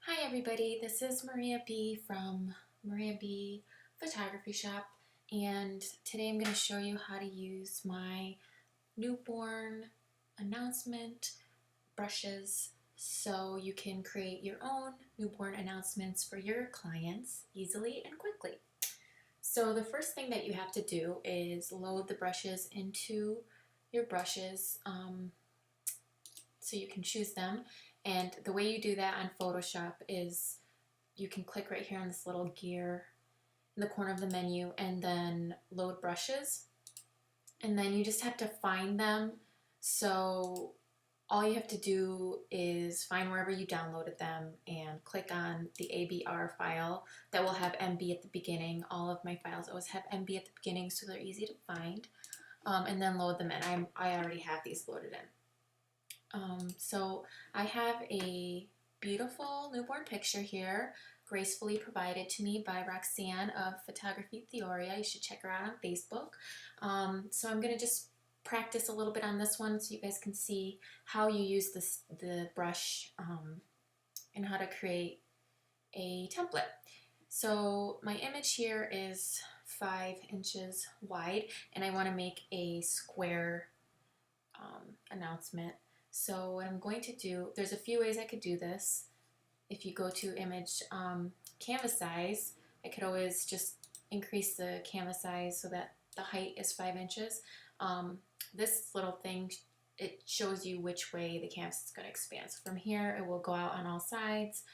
Hi everybody, this is Maria B from Maria B Photography Shop, and today I'm going to show you how to use my newborn announcement brushes so you can create your own newborn announcements for your clients easily and quickly. So the first thing that you have to do is load the brushes into your brushes so you can choose them. And the way you do that on Photoshop is you can click right here on this little gear in the corner of the menu and then load brushes. And then you just have to find them. So all you have to do is find wherever you downloaded them and click on the ABR file that will have MB at the beginning. All of my files always have MB at the beginning, so they're easy to find. And then load them in. I already have these loaded in. So I have a beautiful newborn picture here, gracefully provided to me by Roxanne of Photography Theoria. You should check her out on Facebook. So I'm going to just practice a little bit on this one so you guys can see how you use the brush and how to create a template. So my image here is 5 inches wide, and I want to make a square announcement. So what I'm going to do, there's a few ways I could do this. If you go to image canvas size, I could always just increase the canvas size so that the height is 5 inches. This little thing, it shows you which way the canvas is going to expand. So from here, it will go out on all sides.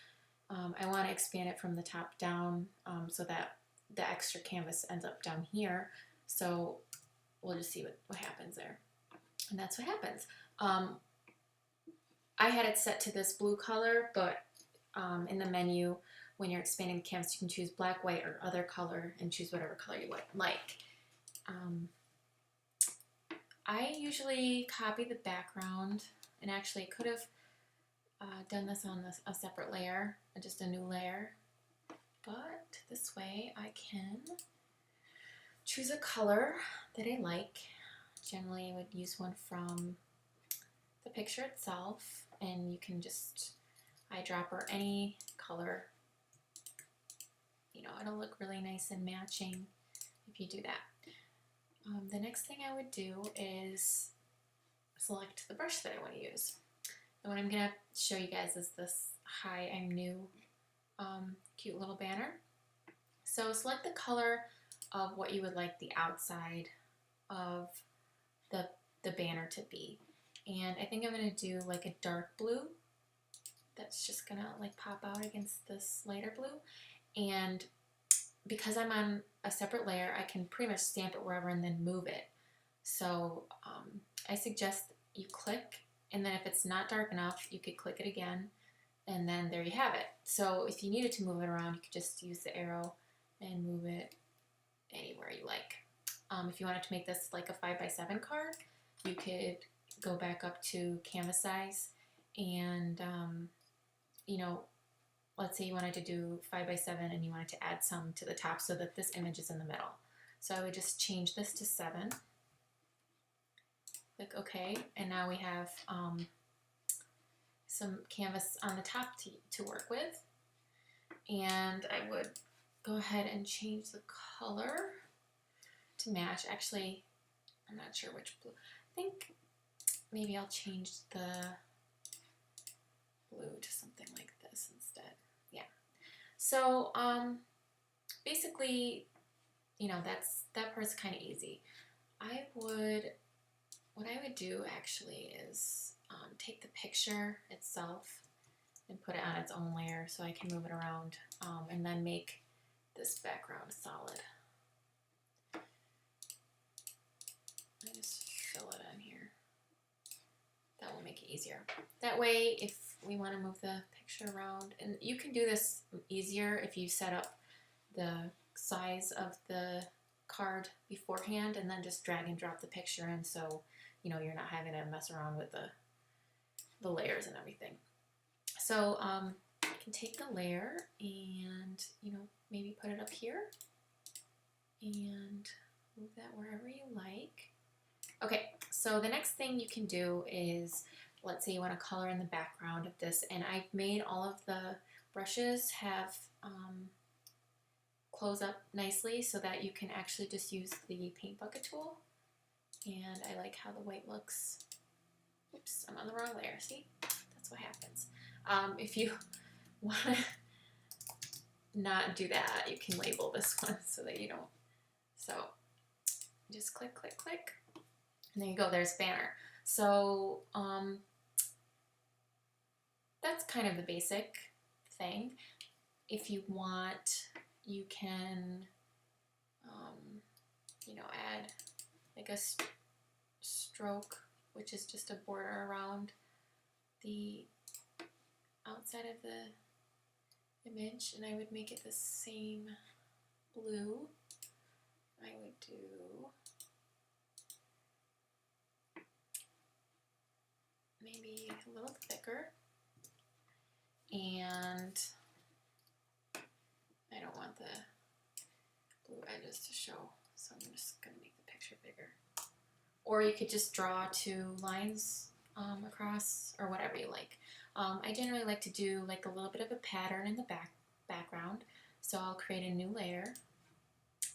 I want to expand it from the top down so that the extra canvas ends up down here. So we'll just see what happens there. And that's what happens. I had it set to this blue color, but in the menu, when you're expanding the canvas, you can choose black, white, or other color and choose whatever color you would like. I usually copy the background, and actually could have done this on a separate layer, just a new layer, but this way I can choose a color that I like. Generally, I would use one from the picture itself, and you can just eyedropper any color. You know, it'll look really nice and matching if you do that. The next thing I would do is select the brush that I want to use. And what I'm going to show you guys is this Hi, I'm New cute little banner. So select the color of what you would like the outside of the banner to be. And I think I'm going to do like a dark blue that's just going to like pop out against this lighter blue. And because I'm on a separate layer, I can pretty much stamp it wherever and then move it. So I suggest you click, and then if it's not dark enough, you could click it again, and then there you have it. So if you needed to move it around, you could just use the arrow and move it anywhere you like. If you wanted to make this like a 5x7 card, you could go back up to canvas size and, you know, let's say you wanted to do 5x7 and you wanted to add some to the top so that this image is in the middle. So I would just change this to 7. Click OK, and now we have some canvas on the top to work with. And I would go ahead and change the color to match. Actually, I'm not sure which blue. I think maybe I'll change the blue to something like this instead. Yeah. So basically, you know, that part's kind of easy. What I would do actually is take the picture itself and put it on its own layer so I can move it around and then make this background solid. I just fill it in here. That will make it easier. That way, if we want to move the picture around, and you can do this easier if you set up the size of the card beforehand and then just drag and drop the picture in, so you know you're not having to mess around with the layers and everything. So you can take the layer and, you know, maybe put it up here and move that wherever you like. Okay, so the next thing you can do is, let's say you want to color in the background of this, and I've made all of the brushes have close up nicely so that you can actually just use the paint bucket tool. And I like how the white looks. Oops, I'm on the wrong layer. See? That's what happens. If you want to not do that, you can label this one so that you don't. So just click, click, click. And there you go. There's banner. So that's kind of the basic thing. If you want, you can, you know, add like a stroke, which is just a border around the outside of the image, and I would make it the same blue. I would do maybe a little thicker, and I don't want the blue edges to show, so I'm just going to make the picture bigger. Or you could just draw 2 lines across, or whatever you like. I generally like to do like a little bit of a pattern in the background, so I'll create a new layer,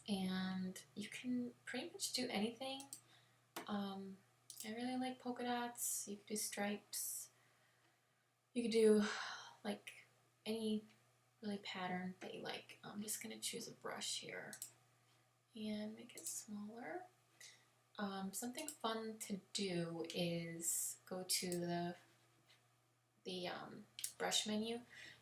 and you can pretty much do anything. I really like polka dots. You could do stripes. You could do like any really pattern that you like. I'm just going to choose a brush here and make it smaller. Something fun to do is go to the brush menu,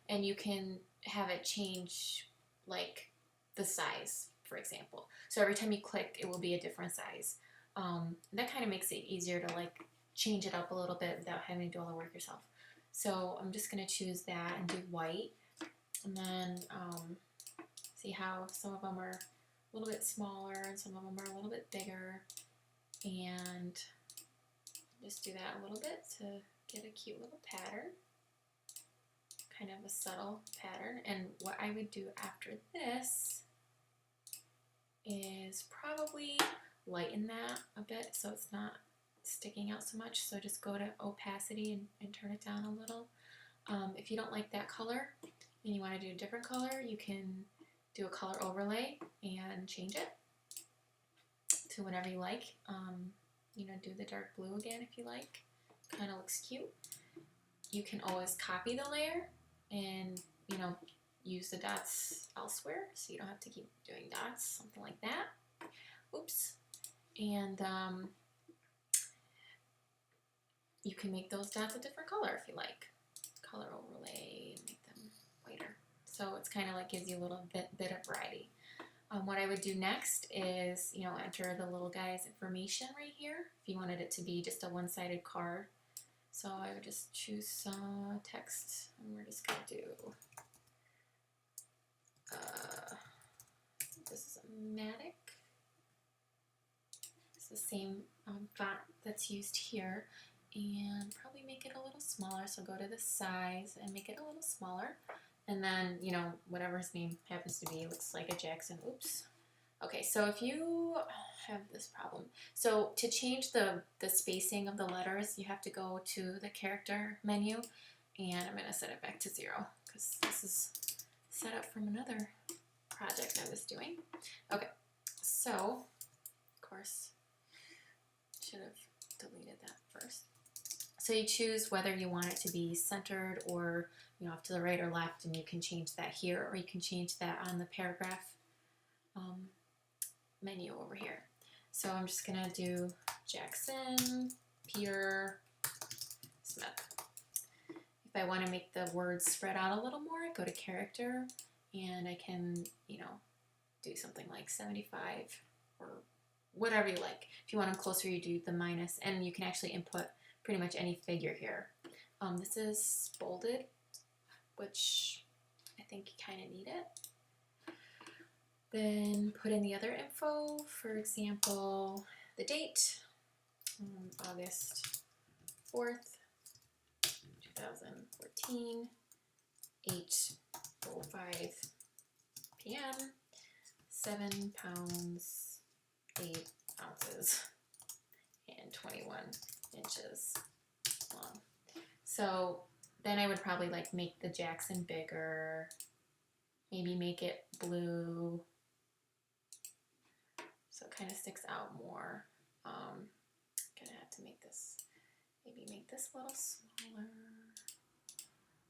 and you can have it change like the size, for example. So every time you click, it will be a different size. That kind of makes it easier to like change it up a little bit without having to do all the work yourself. So I'm just going to choose that and do white, and then see how some of them are a little bit smaller and some of them are a little bit bigger, and just do that a little bit to get a cute little pattern, kind of a subtle pattern. And what I would do after this is probably lighten that a bit so it's not sticking out so much. So just go to opacity and turn it down a little. If you don't like that color and you want to do a different color, you can do a color overlay and change it to whatever you like. You know, do the dark blue again if you like. Kind of looks cute. You can always copy the layer and, you know, use the dots elsewhere so you don't have to keep doing dots, something like that. Oops. And you can make those dots a different color if you like. Color overlay, make them whiter. So it's kind of like gives you a little bit of variety. What I would do next is, you know, enter the little guy's information right here if you wanted it to be just a one-sided card. So I would just choose some text, and we're just going to do, this is a Matic. It's the same font that's used here, and probably make it a little smaller. So go to the size and make it a little smaller. And then, you know, whatever his name happens to be, looks like a Jackson. Oops. Okay, so if you have this problem, so to change the spacing of the letters, you have to go to the character menu, and I'm going to set it back to 0 because this is set up from another project I was doing. Okay, so, of course, should have deleted that first. So you choose whether you want it to be centered or, you know, off to the right or left, and you can change that here, or you can change that on the paragraph menu over here. So I'm just gonna do Jackson Peter Smith. If I want to make the words spread out a little more, I go to character, and I can, you know, do something like 75 or whatever you like. If you want them closer, you do the minus, and you can actually input pretty much any figure here. This is bolded, which I think you kind of need it. Then put in the other info, for example, the date, August 4th, 2014, 8:05 p.m., 7 pounds, 8 ounces, and 21 inches long. So then I would probably like make the Jackson bigger, maybe make it blue so it kind of sticks out more. Gonna have to make this, maybe make this a little smaller.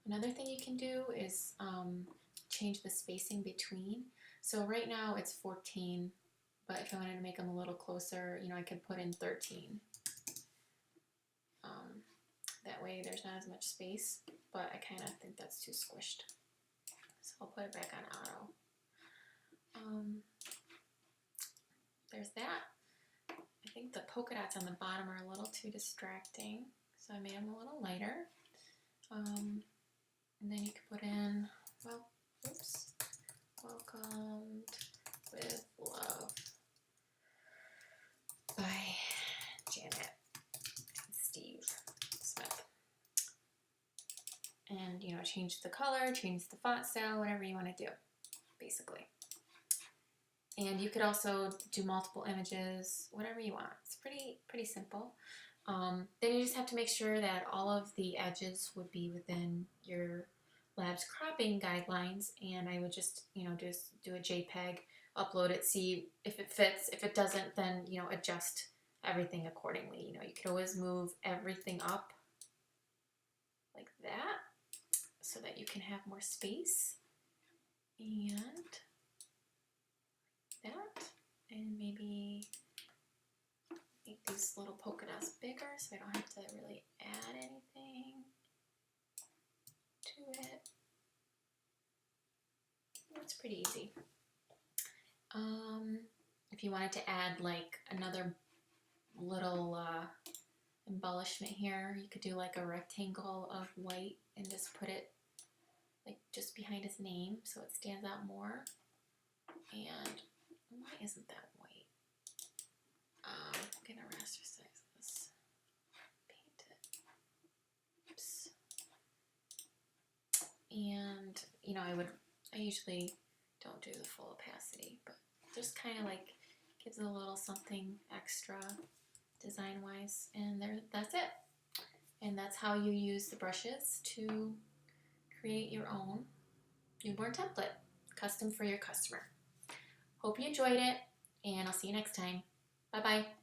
Another thing you can do is change the spacing between. So right now it's 14, but if I wanted to make them a little closer, you know, I could put in 13. That way there's not as much space, but I kind of think that's too squished. So I'll put it back on auto. There's that. I think the polka dots on the bottom are a little too distracting, so I made them a little lighter. And then you can put in, well, oops, welcomed with love by Janet and Steve Smith. And, you know, change the color, change the font style, whatever you want to do, basically. And you could also do multiple images, whatever you want. It's pretty simple. Then you just have to make sure that all of the edges would be within your lab's cropping guidelines. And I would just, you know, just do a JPEG, upload it, see if it fits. If it doesn't, then, you know, adjust everything accordingly. You know, you could always move everything up like that so that you can have more space. And that, and maybe make these little polka dots bigger so I don't have to really add anything to it. That's pretty easy. If you wanted to add like another little embellishment here, you could do like a rectangle of white and just put it like just behind his name so it stands out more. And why isn't that white? I'm gonna rasterize this. Paint it. Oops. And you know, I usually don't do the full opacity, but just kind of like gives it a little something extra design wise. And that's it. And that's how you use the brushes to create your own newborn template, custom for your customer. Hope you enjoyed it, and I'll see you next time. Bye-bye.